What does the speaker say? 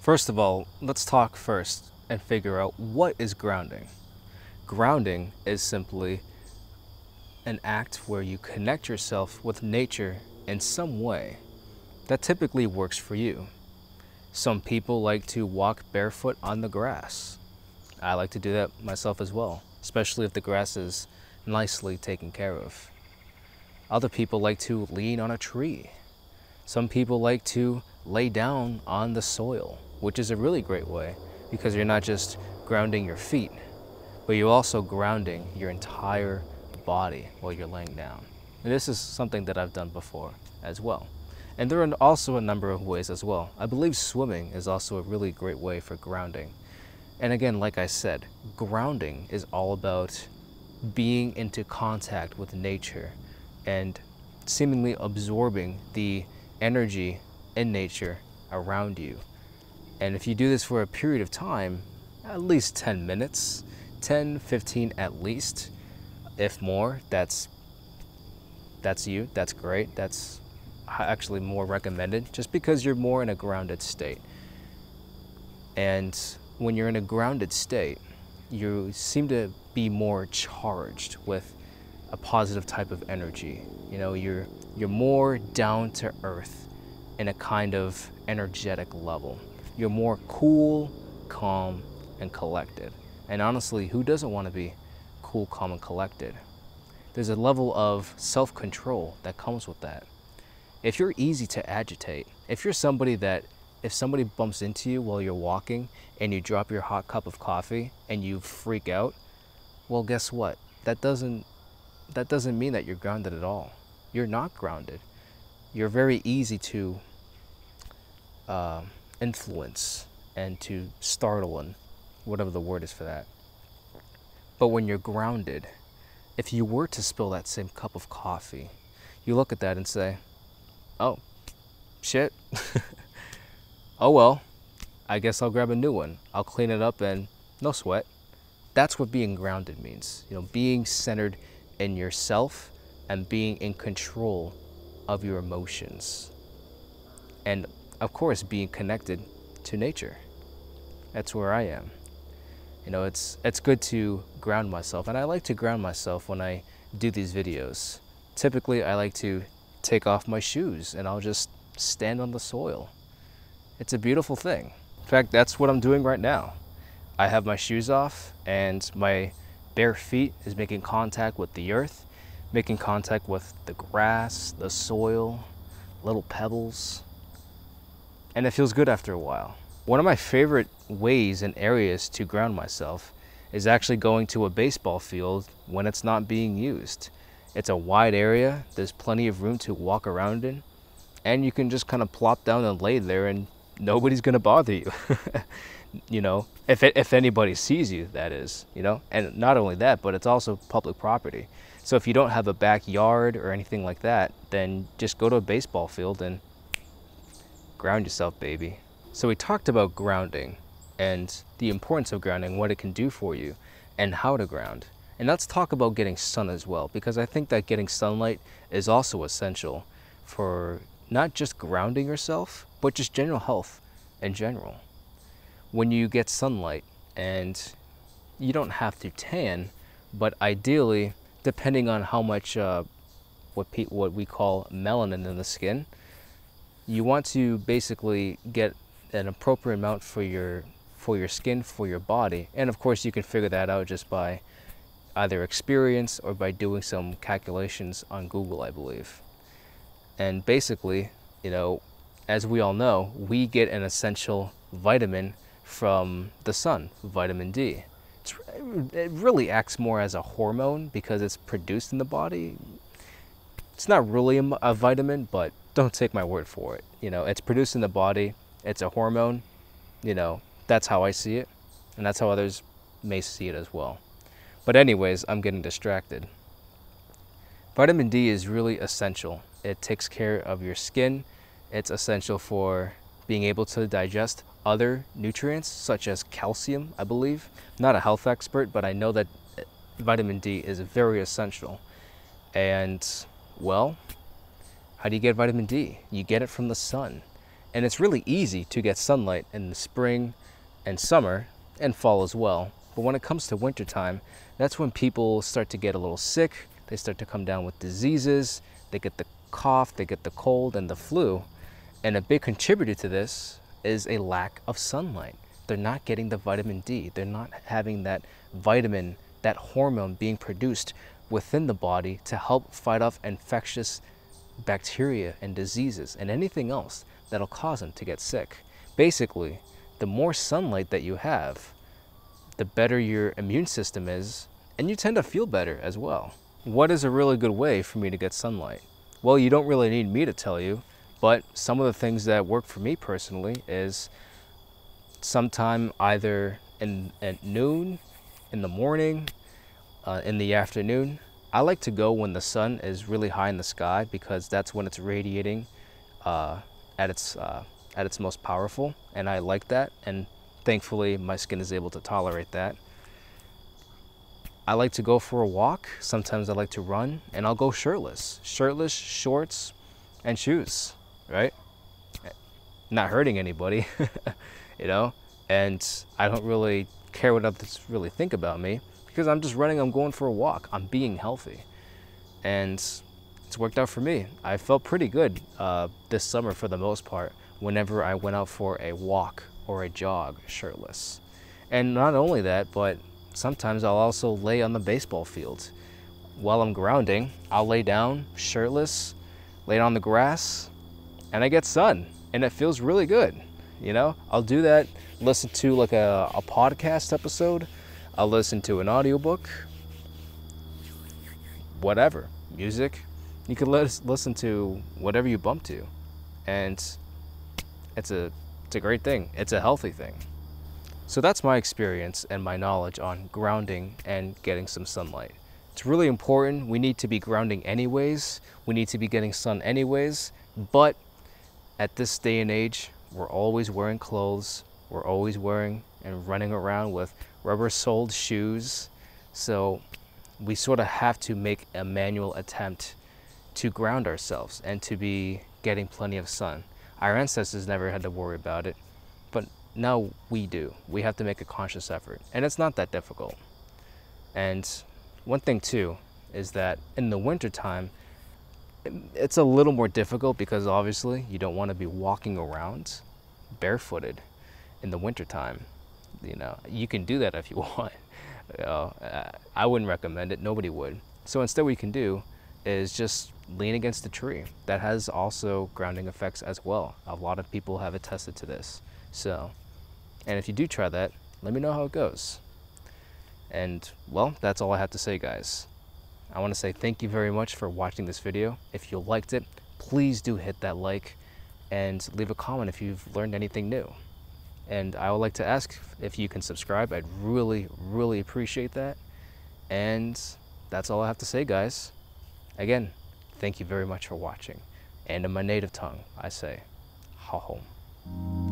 First of all, let's talk first and figure out what is grounding. Grounding is simply an act where you connect yourself with nature in some way that typically works for you. Some people like to walk barefoot on the grass. I like to do that myself as well, especially if the grass is nicely taken care of. Other people like to lean on a tree. Some people like to lay down on the soil, which is a really great way because you're not just grounding your feet, but you're also grounding your entire body while you're laying down. And this is something that I've done before as well. And there are also a number of ways as well. I believe swimming is also a really great way for grounding. And again, like I said, grounding is all about being into contact with nature and seemingly absorbing the energy in nature around you. And if you do this for a period of time, at least 10 minutes, 10, 15 at least, if more, that's you, that's great. That's actually more recommended just because you're more in a grounded state. And when you're in a grounded state, you seem to be more charged with a positive type of energy. You know, you're more down to earth in a kind of energetic level. You're more cool, calm, and collected. And honestly, who doesn't want to be cool, calm, and collected? There's a level of self-control that comes with that. If you're easy to agitate, if you're somebody that if somebody bumps into you while you're walking and you drop your hot cup of coffee and you freak out, well, guess what? That doesn't mean that you're grounded at all. You're not grounded. You're very easy to influence and to startle, and whatever the word is for that. But when you're grounded, if you were to spill that same cup of coffee, you look at that and say, oh, shit. Oh well, I guess I'll grab a new one. I'll clean it up and no sweat. That's what being grounded means. You know, being centered in yourself and being in control of your emotions. And of course, being connected to nature. That's where I am. You know, it's good to ground myself, and I like to ground myself when I do these videos. Typically, I like to take off my shoes and I'll just stand on the soil. It's a beautiful thing. In fact, that's what I'm doing right now. I have my shoes off and my bare feet is making contact with the earth, making contact with the grass, the soil, little pebbles, and it feels good after a while. One of my favorite ways and areas to ground myself is actually going to a baseball field when it's not being used. It's a wide area, there's plenty of room to walk around in, and you can just kind of plop down and lay there and nobody's gonna bother you. You know, if anybody sees you, that is, you know. And not only that, but it's also public property. So if you don't have a backyard or anything like that, then just go to a baseball field and ground yourself, baby. So we talked about grounding and the importance of grounding, what it can do for you, and how to ground. And let's talk about getting sun as well, because I think that getting sunlight is also essential for not just grounding yourself, but just general health in general. When you get sunlight, and you don't have to tan, but ideally, depending on how much what we call melanin in the skin, you want to basically get an appropriate amount for your skin, for your body. And of course, you can figure that out just by either experience or by doing some calculations on Google, I believe. And basically, you know, as we all know, we get an essential vitamin from the sun, vitamin D. It really acts more as a hormone because it's produced in the body. It's not really a vitamin, but don't take my word for it. You know, it's produced in the body. It's a hormone. You know, that's how I see it, and that's how others may see it as well. But anyways, I'm getting distracted. Vitamin D is really essential. It takes care of your skin. It's essential for being able to digest other nutrients, such as calcium, I believe. I'm not a health expert, but I know that vitamin D is very essential. And, well, how do you get vitamin D? You get it from the sun. And it's really easy to get sunlight in the spring and summer and fall as well. But when it comes to wintertime, that's when people start to get a little sick. They start to come down with diseases. They get the cough, they get the cold and the flu. And a big contributor to this is a lack of sunlight. They're not getting the vitamin D. They're not having that vitamin, that hormone being produced within the body to help fight off infectious bacteria and diseases and anything else that'll cause them to get sick. Basically, the more sunlight that you have, the better your immune system is, and you tend to feel better as well. What is a really good way for me to get sunlight? Well, you don't really need me to tell you, but some of the things that work for me personally is sometime either at noon, in the morning, in the afternoon. I like to go when the sun is really high in the sky because that's when it's radiating at its most powerful, and I like that, and thankfully my skin is able to tolerate that. I like to go for a walk. Sometimes I like to run, and I'll go shirtless, shorts and shoes, right? Not hurting anybody, you know? And I don't really care what others really think about me because I'm just running, I'm going for a walk, I'm being healthy. And it's worked out for me. I felt pretty good this summer for the most part whenever I went out for a walk or a jog shirtless. And not only that, but sometimes I'll also lay on the baseball field. While I'm grounding, I'll lay down shirtless, lay on the grass, and I get sun, and it feels really good. You know, I'll do that, listen to like a podcast episode, I'll listen to an audiobook, whatever, music. You can listen to whatever you bump to, and it's a great thing. It's a healthy thing. So that's my experience and my knowledge on grounding and getting some sunlight. It's really important. We need to be grounding anyways. We need to be getting sun anyways. But at this day and age, we're always wearing clothes. We're always wearing and running around with rubber-soled shoes. So we sort of have to make a manual attempt to ground ourselves and to be getting plenty of sun. Our ancestors never had to worry about it, but now we do. We have to make a conscious effort, and it's not that difficult. And one thing too is that in the wintertime, it's a little more difficult because obviously you don't want to be walking around barefooted in the wintertime. You know, you can do that if you want. I wouldn't recommend it. Nobody would. So instead what you can do is just lean against a tree. That has also grounding effects as well. A lot of people have attested to this. So, and if you do try that, let me know how it goes. And well, that's all I have to say, guys. I want to say thank you very much for watching this video. If you liked it, please do hit that like and leave a comment if you've learned anything new. And I would like to ask if you can subscribe. I'd really, really appreciate that. And that's all I have to say, guys. Again, thank you very much for watching. And in my native tongue, I say, ha home.